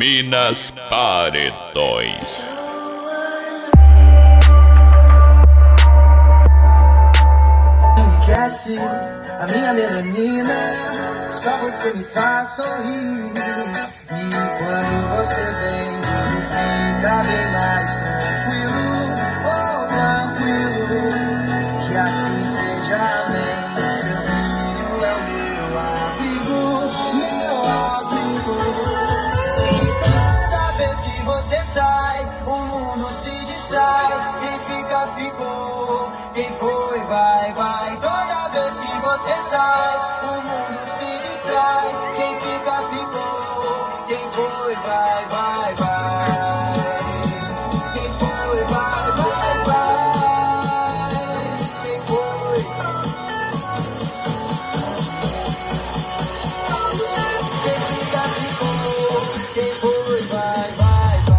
Minas Paredões. Enriquece a minha melanina, só você me faz sorrir. E quando você vem, tudo fica bem mais tranquilo. Oh, tranquilo, que assim seja, amém. Seu brilho é o meu abrigo, meu abrigo. E cada vez que você sai, o mundo se distrai. Quem fica, ficou. Quem foi, vai, vai. Toda vez que você sai, o mundo se distrai. Quem fica, ficou. Quem foi, vai, vai, vai. Quem foi, vai, vai, vai. Quem foi? Quem fica, ficou. Quem foi, vai, vai, vai.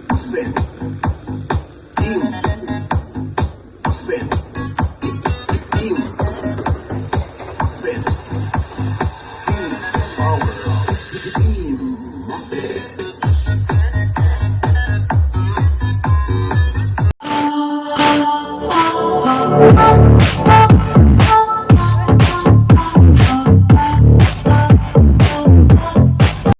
MOSFET.